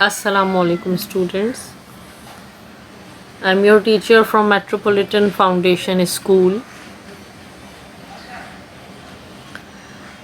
Assalamu alaikum students. I'm your teacher from Metropolitan Foundation School.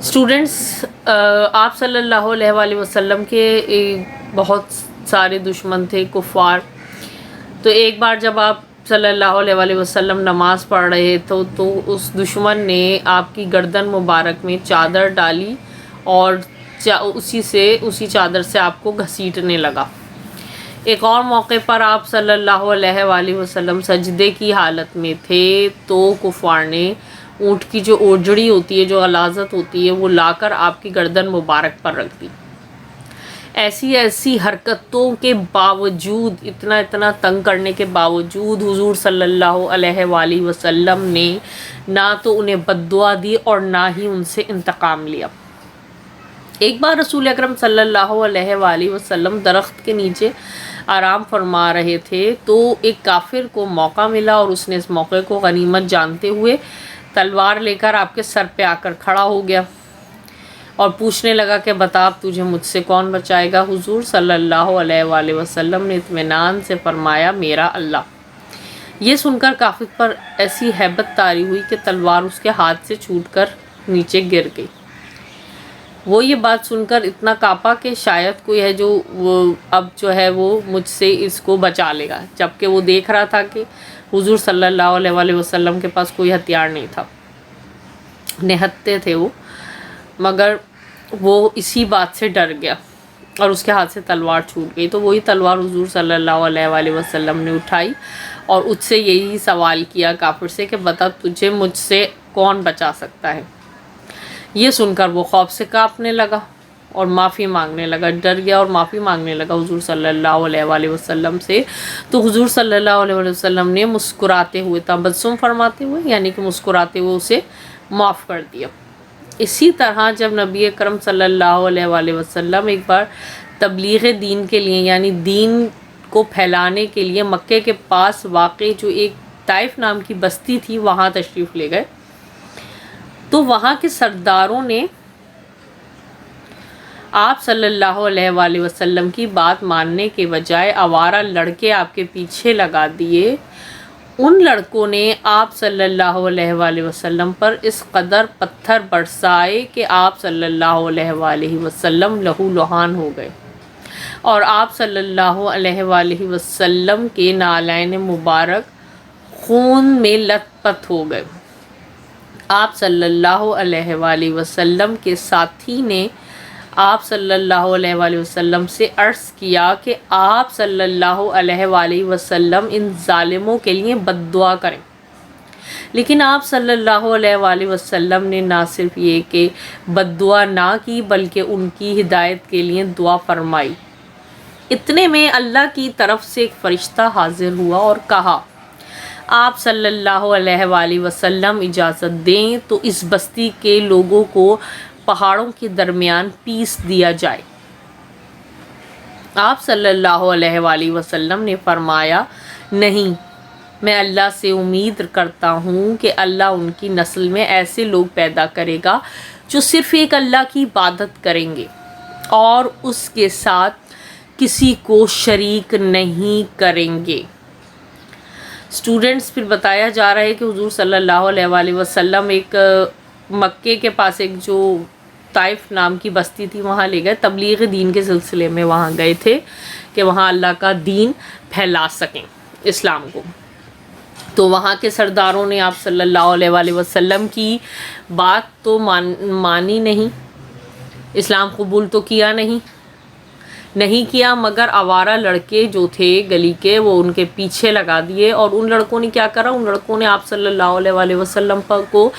Students, آپ صلی اللہ علیہ وآلہ وسلم کے بہت سارے دشمن تھے، کفار. تو ایک بار جب آپ صلی اللہ علیہ وآلہ وسلم نماز پڑھ رہے تو اس دشمن نے آپ کی گردن مبارک میں چادر ڈالی اور اسی چادر سے آپ کو گھسیٹنے لگا. ایک اور موقع پر آپ صلی اللہ علیہ وآلہ وسلم سجدے کی حالت میں تھے تو کفار نے اونٹ کی جو اوجڑی ہوتی ہے، جو غلاظت ہوتی ہے، وہ لا کر آپ کی گردن مبارک پر رکھ دی. ایسی حرکتوں کے باوجود، اتنا تنگ کرنے کے باوجود حضور صلی اللہ علیہ وآلہ وسلم نے نہ تو انہیں بد دعا دی اور نہ ہی ان سے انتقام لیا. ایک بار رسول اکرم صلی اللہ علیہ وآلہ وسلم درخت کے نیچے آرام فرما رہے تھے تو ایک کافر کو موقع ملا اور اس نے اس موقع کو غنیمت جانتے ہوئے تلوار لے کر آپ کے سر پہ آ کر کھڑا ہو گیا اور پوچھنے لگا کہ بتا اب تجھے مجھ سے کون بچائے گا. حضور صلی اللہ علیہ وآلہ وسلم نے اطمینان سے فرمایا میرا اللہ. یہ سن کر کافر پر ایسی ہیبت طاری ہوئی کہ تلوار اس کے ہاتھ سے چھوٹ کر نیچے گر گئی. وہ یہ بات سن کر اتنا کانپا کہ شاید کوئی ہے جو اب جو ہے وہ مجھ سے اس کو بچا لے گا، جبکہ وہ دیکھ رہا تھا کہ حضور صلی اللہ علیہ وآلہ وسلم کے پاس کوئی ہتھیار نہیں تھا. نہتے تھے وہ، مگر وہ اسی بات سے ڈر گیا اور اس کے ہاتھ سے تلوار چھوٹ گئی. تو وہی تلوار حضور صلی اللہ علیہ وآلہ وسلم نے اٹھائی اور اس سے یہی سوال کیا کافر سے کہ بتا تجھے مجھ سے کون بچا سکتا ہے. یہ سن کر وہ خوف سے کانپنے لگا اور معافی مانگنے لگا، ڈر گیا اور معافی مانگنے لگا حضور صلی اللہ علیہ وآلہ وسلم سے. تو حضور صلی اللہ علیہ وآلہ وسلم نے مسکراتے ہوئے، تبسم فرماتے ہوئے یعنی کہ مسکراتے ہوئے اسے معاف کر دیا. اسی طرح جب نبی اکرم صلی اللہ علیہ وآلہ وسلم ایک بار تبلیغ دین کے لیے یعنی دین کو پھیلانے کے لیے مکے کے پاس واقع جو ایک طائف نام کی بستی تھی وہاں تشریف لے گئے تو وہاں کے سرداروں نے آپ صلی اللہ علیہ وآلہ وسلم کی بات ماننے کے بجائے آوارہ لڑکے آپ کے پیچھے لگا دیے. ان لڑکوں نے آپ صلی اللہ علیہ وآلہ وسلم پر اس قدر پتھر برسائے کہ آپ صلی اللہ علیہ وآلہ وسلم لہو لہان ہو گئے اور آپ صلی اللہ علیہ وآلہ وسلم کے نالین مبارک خون میں لت پت ہو گئے. آپ صلی اللہ علیہ وآلہ وسلم کے ساتھی نے آپ صلی اللہ علیہ وآلہ وسلم سے عرض کیا کہ آپ صلی اللہ علیہ وآلہ وسلم ان ظالموں کے لیے بد دعا کریں، لیکن آپ صلی اللہ علیہ وآلہ وسلم نے نہ صرف یہ کہ بد دعا نہ کی بلکہ ان کی ہدایت کے لیے دعا فرمائی. اتنے میں اللہ کی طرف سے ایک فرشتہ حاضر ہوا اور کہا آپ صلی اللہ علیہ وآلہ وسلم اجازت دیں تو اس بستی کے لوگوں کو پہاڑوں کے درمیان پیس دیا جائے. آپ صلی اللہ علیہ وآلہ وسلم نے فرمایا نہیں، میں اللہ سے امید کرتا ہوں کہ اللہ ان کی نسل میں ایسے لوگ پیدا کرے گا جو صرف ایک اللہ کی عبادت کریں گے اور اس کے ساتھ کسی کو شریک نہیں کریں گے. اسٹوڈنٹس، پھر بتایا جا رہا ہے کہ حضور صلی اللہ علیہ وآلہ وسلم ایک مکے کے پاس ایک جو طائف نام کی بستی تھی وہاں لے گئے، تبلیغ دین کے سلسلے میں وہاں گئے تھے کہ وہاں اللہ کا دین پھیلا سکیں، اسلام کو. تو وہاں کے سرداروں نے آپ صلی اللہ علیہ وآلہ وسلم کی بات تو مانی نہیں، اسلام قبول تو کیا نہیں کیا، مگر آوارہ لڑکے جو تھے گلی کے وہ ان کے پیچھے لگا دیے. اور ان لڑکوں نے کیا کرا، ان لڑکوں نے آپ صلی اللہ علیہ وآلہ وسلم کو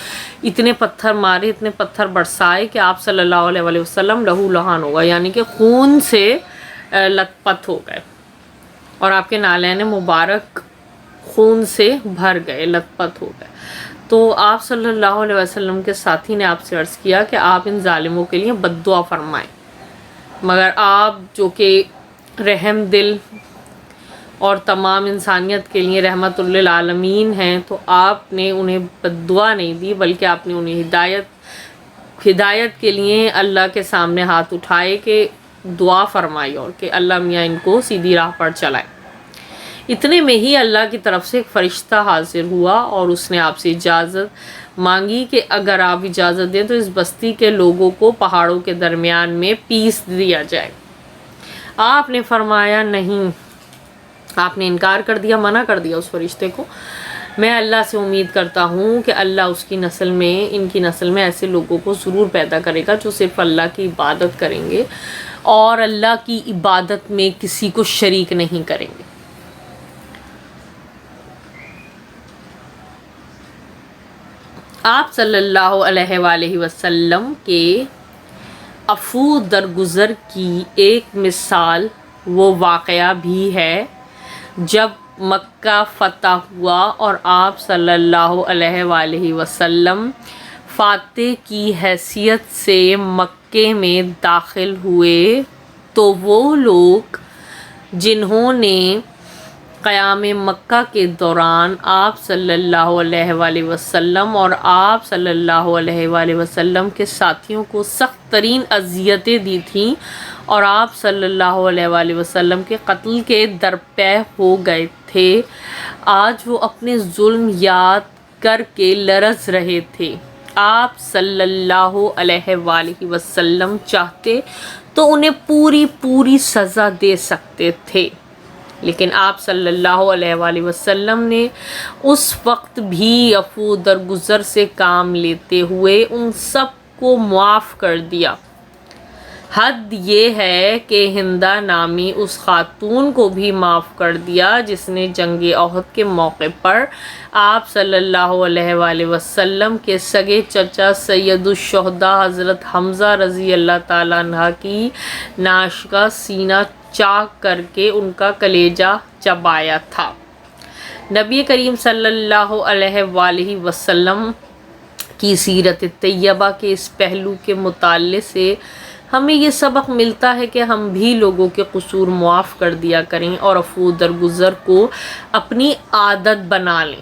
اتنے پتھر مارے، اتنے پتھر برسائے کہ آپ صلی اللہ علیہ وآلہ وسلم لہو لہان ہو گئے یعنی کہ خون سے لت پت ہو گئے اور آپ کے نالین مبارک خون سے بھر گئے، لت پت ہو گئے. تو آپ صلی اللہ علیہ وسلم کے ساتھی نے آپ سے عرض کیا کہ آپ ان ظالموں کے لیے بد دعا فرمائیں، مگر آپ جو کہ رحم دل اور تمام انسانیت کے لیے رحمت للعالمین ہیں تو آپ نے انہیں بد دعا نہیں دی بلکہ آپ نے انہیں ہدایت کے لیے اللہ کے سامنے ہاتھ اٹھائے کہ دعا فرمائی اور کہ اللہ میاں ان کو سیدھی راہ پر چلائے. اتنے میں ہی اللہ کی طرف سے ایک فرشتہ حاضر ہوا اور اس نے آپ سے اجازت مانگی کہ اگر آپ اجازت دیں تو اس بستی کے لوگوں کو پہاڑوں کے درمیان میں پیس دیا جائے۔ آپ نے فرمایا نہیں، آپ نے انکار کر دیا، منع کر دیا اس فرشتے کو۔ میں اللہ سے امید کرتا ہوں کہ اللہ اس کی نسل میں، ان کی نسل میں ایسے لوگوں کو ضرور پیدا کرے گا جو صرف اللہ کی عبادت کریں گے اور اللہ کی عبادت میں کسی کو شریک نہیں کریں گے۔ آپ صلی اللہ علیہ وآلہ وسلم کے عفو درگزر کی ایک مثال وہ واقعہ بھی ہے جب مکہ فتح ہوا اور آپ صلی اللہ علیہ وآلہ وسلم فاتح کی حیثیت سے مکے میں داخل ہوئے، تو وہ لوگ جنہوں نے قیام مکہ کے دوران آپ صلی اللہ علیہ وآلہ وسلم اور آپ صلی اللہ علیہ وآلہ وسلم کے ساتھیوں کو سخت ترین اذیتیں دی تھیں اور آپ صلی اللہ علیہ وآلہ وسلم کے قتل کے درپے ہو گئے تھے، آج وہ اپنے ظلم یاد کر کے لرز رہے تھے۔ آپ صلی اللہ علیہ وآلہ وسلم چاہتے تو انہیں پوری سزا دے سکتے تھے، لیکن آپ صلی اللہ علیہ وآلہ وسلم نے اس وقت بھی عفو درگزر سے کام لیتے ہوئے ان سب کو معاف کر دیا۔ حد یہ ہے کہ ہندہ نامی اس خاتون کو بھی معاف کر دیا جس نے جنگ احد کے موقع پر آپ صلی اللہ علیہ وآلہ وسلم کے سگے چچا سید الشہداء حضرت حمزہ رضی اللہ تعالیٰ عنہ کی نعش کا سینہ چاک کر کے ان کا کلیجہ چبایا تھا۔ نبی کریم صلی اللہ علیہ وآلہ وسلم کی سیرت طیبہ کے اس پہلو کے مطالعے سے ہمیں یہ سبق ملتا ہے کہ ہم بھی لوگوں کے قصور معاف کر دیا کریں اور عفو درگزر کو اپنی عادت بنا لیں۔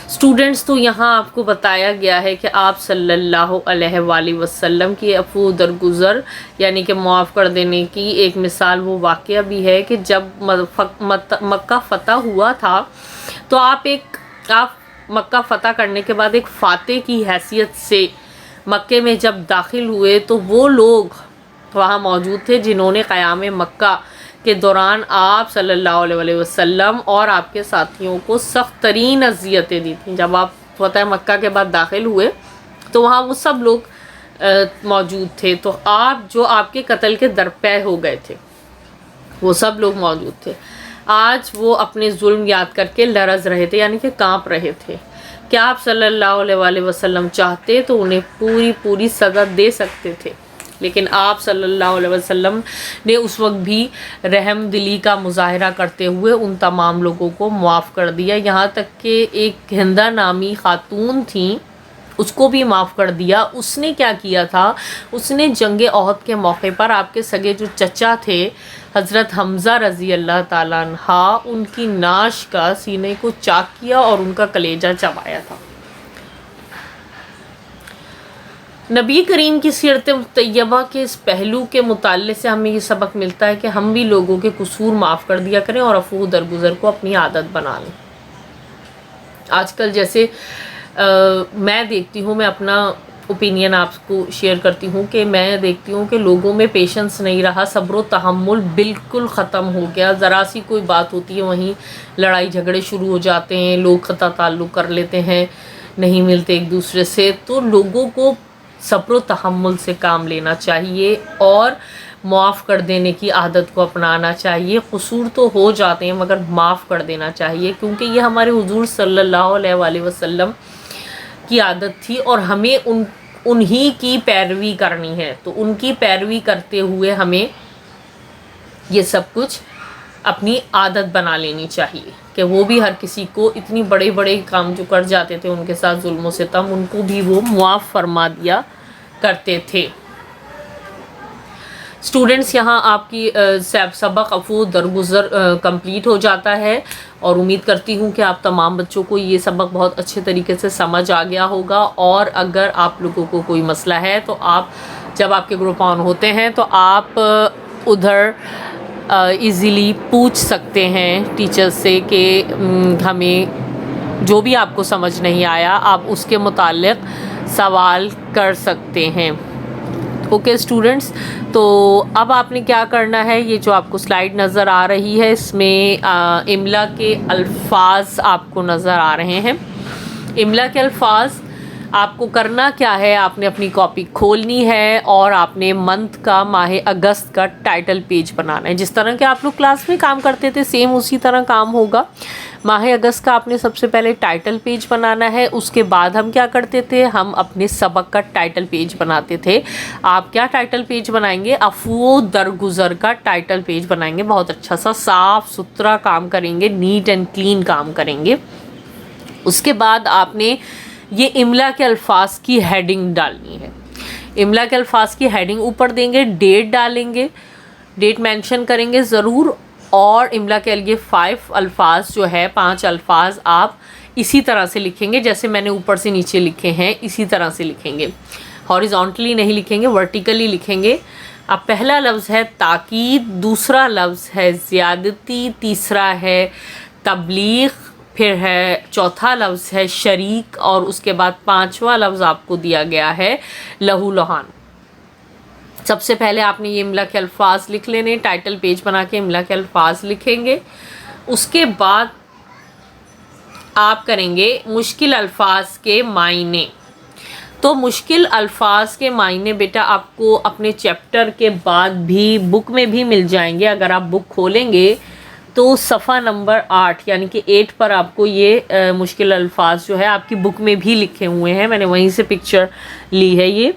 اسٹوڈنٹس، تو یہاں آپ کو بتایا گیا ہے کہ آپ صلی اللہ علیہ وآلہ وسلم کی عفو درگزر یعنی کہ معاف کر دینے کی ایک مثال وہ واقعہ بھی ہے کہ جب مکہ فتح ہوا تھا تو آپ مکہ فتح کرنے کے بعد ایک فاتح کی حیثیت سے مکے میں جب داخل ہوئے تو وہ لوگ وہاں موجود تھے جنہوں نے قیام مکہ کے دوران آپ صلی اللہ علیہ وسلم اور آپ کے ساتھیوں کو سخت ترین اذیتیں دی تھیں۔ جب آپ فتح مکہ کے بعد داخل ہوئے تو وہاں وہ سب لوگ موجود تھے، تو جو آپ کے قتل کے درپے ہو گئے تھے وہ سب لوگ موجود تھے۔ آج وہ اپنے ظلم یاد کر کے لرز رہے تھے یعنی کہ کانپ رہے تھے۔ کیا آپ صلی اللہ علیہ وآلہ وسلم چاہتے تو انہیں پوری سزا دے سکتے تھے، لیکن آپ صلی اللہ علیہ وسلم نے اس وقت بھی رحم دلی کا مظاہرہ کرتے ہوئے ان تمام لوگوں کو معاف کر دیا، یہاں تک کہ ایک ہندہ نامی خاتون تھیں اس کو بھی معاف کر دیا۔ اس نے کیا کیا تھا، اس نے جنگ احد کے موقع پر آپ کے سگے جو چچا تھے حضرت حمزہ رضی اللہ تعالیٰ عنہ، ان کی نعش کا سینے کو چاک کیا اور ان کا کلیجہ چبایا تھا۔ نبی کریم کی سیرت طیبہ کے اس پہلو کے مطالعے سے ہمیں یہ سبق ملتا ہے کہ ہم بھی لوگوں کے قصور معاف کر دیا کریں اور عفو درگزر کو اپنی عادت بنا لیں۔ آج کل جیسے میں دیکھتی ہوں، میں اپنا اوپینین آپ کو شیئر کرتی ہوں کہ میں دیکھتی ہوں کہ لوگوں میں پیشنس نہیں رہا، صبر و تحمل بالکل ختم ہو گیا۔ ذرا سی کوئی بات ہوتی ہے وہیں لڑائی جھگڑے شروع ہو جاتے ہیں، لوگ قطع تعلق کر لیتے ہیں، نہیں ملتے ایک دوسرے سے۔ تو لوگوں کو صبر و تحمل سے کام لینا چاہیے اور معاف کر دینے کی عادت کو اپنانا چاہیے۔ قصور تو ہو جاتے ہیں مگر معاف کر دینا چاہیے، کیونکہ یہ ہمارے حضور صلی اللہ علیہ وآلہ وسلم کی عادت تھی اور ہمیں انہی کی پیروی کرنی ہے۔ تو ان کی پیروی کرتے ہوئے ہمیں یہ سب کچھ اپنی عادت بنا لینی چاہیے کہ وہ بھی ہر کسی کو اتنی بڑے کام جو کر جاتے تھے ان کے ساتھ ظلم و ستم، ان کو بھی وہ معاف فرما دیا کرتے تھے۔ اسٹوڈنٹس، یہاں آپ کی سبق عفو درگزر کمپلیٹ ہو جاتا ہے اور امید کرتی ہوں کہ آپ تمام بچوں کو یہ سبق بہت اچھے طریقے سے سمجھ آ گیا ہوگا، اور اگر آپ لوگوں کو کوئی مسئلہ ہے تو آپ جب آپ کے گروپ آن ہوتے ہیں تو آپ ادھر ایزیلی پوچھ سکتے ہیں ٹیچر سے کہ ہمیں جو بھی آپ کو سمجھ نہیں آیا آپ اس کے متعلق سوال کر سکتے ہیں. اوکے اسٹوڈنٹس، تو اب آپ نے کیا کرنا ہے، یہ جو آپ کو سلائیڈ نظر آ رہی ہے اس میں املا کے الفاظ آپ کو نظر آ رہے ہیں. املا کے الفاظ آپ کو کرنا کیا ہے، آپ نے اپنی کاپی کھولنی ہے اور آپ نے منتھ کا، ماہ اگست کا ٹائٹل پیج بنانا ہے. جس طرح کہ آپ لوگ کلاس میں کام کرتے تھے سیم اسی طرح کام ہوگا. ماہ اگست کا آپ نے سب سے پہلے ٹائٹل پیج بنانا ہے. اس کے بعد ہم کیا کرتے تھے، ہم اپنے سبق کا ٹائٹل پیج بناتے تھے. آپ کیا ٹائٹل پیج بنائیں گے، عفو درگزر کا ٹائٹل پیج بنائیں گے. بہت اچھا سا صاف ستھرا کام کریں گے، نیٹ اینڈ کلین کام کریں گے. اس کے بعد آپ نے یہ املا کے الفاظ کی ہیڈنگ ڈالنی ہے. املا کے الفاظ کی ہیڈنگ اوپر دیں گے، ڈیٹ ڈالیں گے، ڈیٹ مینشن کریں گے ضرور. اور املا کے لیے 5 الفاظ جو ہے، 5 الفاظ آپ اسی طرح سے لکھیں گے جیسے میں نے اوپر سے نیچے لکھے ہیں، اسی طرح سے لکھیں گے. ہاریزونٹلی نہیں لکھیں گے، ورٹیکلی لکھیں گے. اب پہلا لفظ ہے تاکید، دوسرا لفظ ہے زیادتی، تیسرا ہے تبلیغ، پھر ہے چوتھا لفظ ہے شریک، اور اس کے بعد 5واں لفظ آپ کو دیا گیا ہے لہو لہان. سب سے پہلے آپ نے یہ املا کے الفاظ لکھ لینے، ٹائٹل پیج بنا کے املا کے الفاظ لکھیں گے. اس کے بعد آپ کریں گے مشکل الفاظ کے معنی. تو مشکل الفاظ کے معنی بیٹا آپ کو اپنے چیپٹر کے بعد بھی بک میں بھی مل جائیں گے. اگر آپ بک کھولیں گے تو صفحہ نمبر 8 یعنی کہ 8 پر آپ کو یہ مشکل الفاظ جو ہے آپ کی بک میں بھی لکھے ہوئے ہیں. میں نے وہیں سے پکچر لی ہے یہ،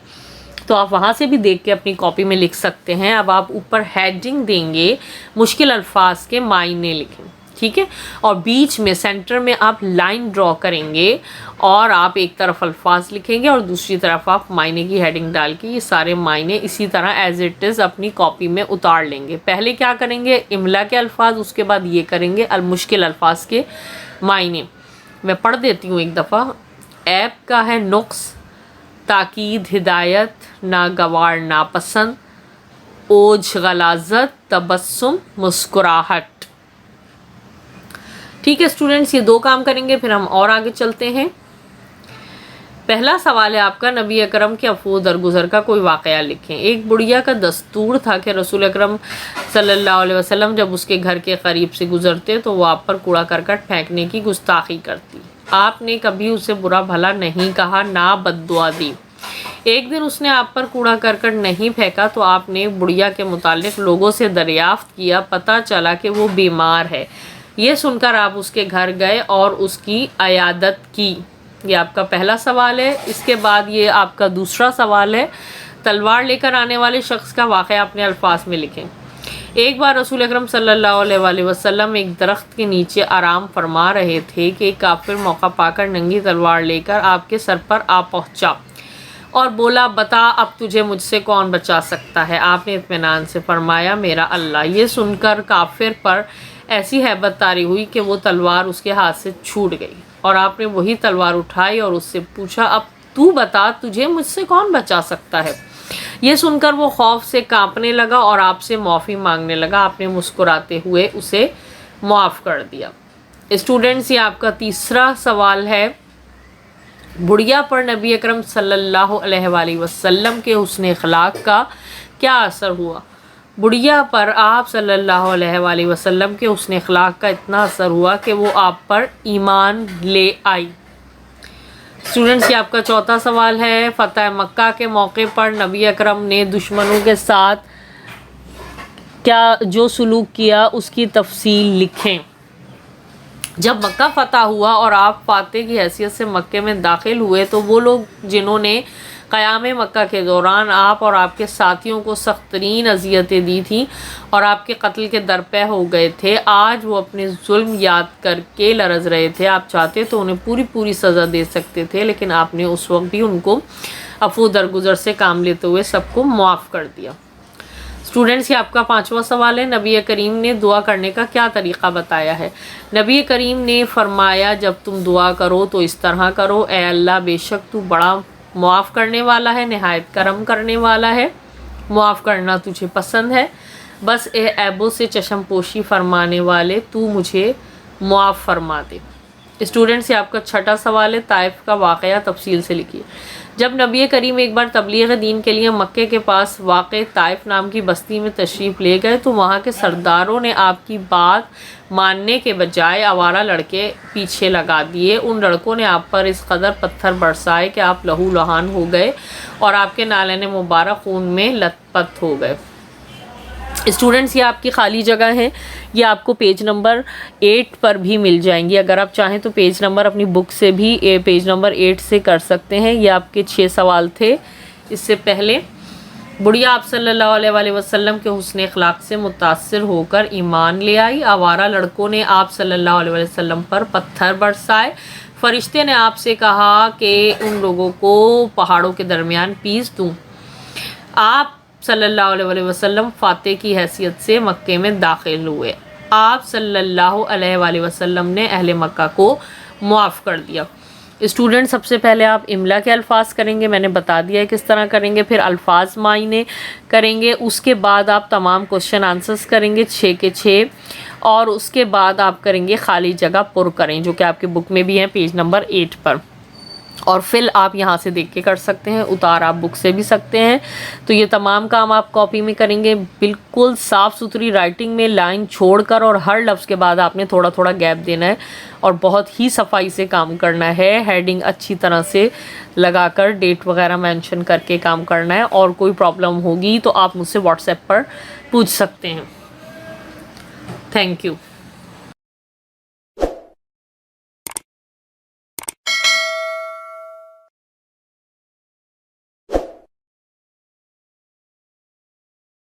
تو آپ وہاں سے بھی دیکھ کے اپنی کاپی میں لکھ سکتے ہیں. اب آپ اوپر ہیڈنگ دیں گے مشکل الفاظ کے معنی لکھیں، ٹھیک ہے. اور بیچ میں سینٹر میں آپ لائن ڈرا کریں گے اور آپ ایک طرف الفاظ لکھیں گے اور دوسری طرف آپ معنی کی ہیڈنگ ڈال کے یہ سارے معنی اسی طرح ایز اٹ از اپنی کاپی میں اتار لیں گے. پہلے کیا کریں گے، املا کے الفاظ، اس کے بعد یہ کریں گے المشکل الفاظ کے معنی. میں پڑھ دیتی ہوں ایک دفعہ. ایپ کا ہے نقص، تاکید ہدایت، ناگوار ناپسند، اوجھ غلاظت، تبسم مسکراہٹ. ٹھیک ہے اسٹوڈنٹس، یہ 2 کام کریں گے، پھر ہم اور آگے چلتے ہیں. پہلا سوال ہے آپ کا، نبی اکرم کے عفو درگزر کا کوئی واقعہ لکھیں. ایک بڑھیا کا دستور تھا کہ رسول اکرم صلی اللہ علیہ وسلم جب اس کے گھر کے قریب سے گزرتے تو وہ آپ پر کوڑا کرکٹ پھینکنے کی گستاخی کرتی. آپ نے کبھی اسے برا بھلا نہیں کہا، نہ بد دعا دی. ایک دن اس نے آپ پر کوڑا کرکٹ نہیں پھینکا تو آپ نے بڑھیا کے متعلق لوگوں سے دریافت کیا. پتہ چلا کہ وہ بیمار ہے. یہ سن کر آپ اس کے گھر گئے اور اس کی عیادت کی. یہ آپ کا پہلا سوال ہے. اس کے بعد یہ آپ کا دوسرا سوال ہے، تلوار لے کر آنے والے شخص کا واقعہ اپنے الفاظ میں لکھیں. ایک بار رسول اکرم صلی اللہ علیہ وآلہ وسلم ایک درخت کے نیچے آرام فرما رہے تھے کہ ایک کافر موقع پا کر ننگی تلوار لے کر آپ کے سر پر آ پہنچا اور بولا، بتا اب تجھے مجھ سے کون بچا سکتا ہے؟ آپ نے اطمینان سے فرمایا، میرا اللہ. یہ سن کر کافر پر ایسی ہیبت طاری ہوئی کہ وہ تلوار اس کے ہاتھ سے چھوٹ گئی اور آپ نے وہی تلوار اٹھائی اور اس سے پوچھا، اب تو بتا تجھے مجھ سے کون بچا سکتا ہے؟ یہ سن کر وہ خوف سے کانپنے لگا اور آپ سے معافی مانگنے لگا. آپ نے مسکراتے ہوئے اسے معاف کر دیا. اسٹوڈنٹس، یہ آپ کا تیسرا سوال ہے، بڑھیا پر نبی اکرم صلی اللہ علیہ وآلہ وسلم کے حسن اخلاق کا کیا اثر ہوا؟ بڑھیا پر آپ صلی اللہ علیہ وآلہ وسلم کے حسن اخلاق کا اتنا اثر ہوا کہ وہ آپ پر ایمان لے آئی. اسٹوڈنٹس، یہ آپ کا چوتھا سوال ہے، فتح مکہ کے موقع پر نبی اکرم نے دشمنوں کے ساتھ کیا جو سلوک کیا اس کی تفصیل لکھیں. جب مکہ فتح ہوا اور آپ فاتح کی حیثیت سے مکے میں داخل ہوئے تو وہ لوگ جنہوں نے قیام مکہ کے دوران آپ اور آپ کے ساتھیوں کو سخت ترین اذیتیں دی تھیں اور آپ کے قتل کے درپے ہو گئے تھے، آج وہ اپنے ظلم یاد کر کے لرز رہے تھے. آپ چاہتے تو انہیں پوری سزا دے سکتے تھے، لیکن آپ نے اس وقت بھی ان کو عفو درگزر سے کام لیتے ہوئے سب کو معاف کر دیا. اسٹوڈنٹس، یہ آپ کا پانچواں سوال ہے، نبی کریم نے دعا کرنے کا کیا طریقہ بتایا ہے؟ نبی کریم نے فرمایا، جب تم دعا کرو تو اس طرح کرو، اے اللہ بے شک تو بڑا معاف کرنے والا ہے، نہایت کرم کرنے والا ہے، معاف کرنا تجھے پسند ہے، بس اے عیبوں سے چشم پوشی فرمانے والے تو مجھے معاف فرما دے. اسٹوڈنٹ سے آپ کا چھٹا سوال ہے، طائف کا واقعہ تفصیل سے لکھیے۔ جب نبی کریم ایک بار تبلیغ دین کے لیے مکے کے پاس واقع طائف نام کی بستی میں تشریف لے گئے تو وہاں کے سرداروں نے آپ کی بات ماننے کے بجائے آوارہ لڑکے پیچھے لگا دیے۔ ان لڑکوں نے آپ پر اس قدر پتھر برسائے کہ آپ لہو لہان ہو گئے اور آپ کے نالین مبارک خون میں لت پت ہو گئے۔ اسٹوڈنٹس، یہ آپ کی خالی جگہ ہیں، یہ آپ کو پیج نمبر 8 پر بھی مل جائیں گی۔ اگر آپ چاہیں تو پیج نمبر اپنی بک سے بھی پیج نمبر 8 سے کر سکتے ہیں۔ یہ آپ کے 6 سوال تھے۔ اس سے پہلے بڑھیا آپ صلی اللہ علیہ وآلہ وسلم کے حسن اخلاق سے متاثر ہو کر ایمان لے آئی۔ آوارہ لڑکوں نے آپ صلی اللہ علیہ وآلہ وسلم پر پتھر برسائے۔ فرشتے نے آپ سے کہا کہ ان لوگوں کو پہاڑوں کے درمیان پیس دوں۔ آپ صلی اللہ علیہ وآلہ وسلم فاتح کی حیثیت سے مکے میں داخل ہوئے۔ آپ صلی اللہ علیہ وآلہ وسلم نے اہل مکہ کو معاف کر دیا۔ اسٹوڈنٹ، سب سے پہلے آپ املا کے الفاظ کریں گے، میں نے بتا دیا ہے کس طرح کریں گے، پھر الفاظ معینے کریں گے، اس کے بعد آپ تمام کوشچن آنسرز کریں گے 6 کے 6، اور اس کے بعد آپ کریں گے خالی جگہ پر کریں، جو کہ آپ کے بک میں بھی ہیں پیج نمبر 8 پر، اور فل آپ یہاں سے دیکھ کے کر سکتے ہیں، اتار آپ بک سے بھی سکتے ہیں۔ تو یہ تمام کام آپ کاپی میں کریں گے، بالکل صاف ستھری رائٹنگ میں لائن چھوڑ کر، اور ہر لفظ کے بعد آپ نے تھوڑا تھوڑا گیپ دینا ہے اور بہت ہی صفائی سے کام کرنا ہے۔ ہیڈنگ اچھی طرح سے لگا کر ڈیٹ وغیرہ مینشن کر کے کام کرنا ہے، اور کوئی پرابلم ہوگی تو آپ مجھ سے واٹس ایپ پر پوچھ سکتے ہیں۔ Thank you.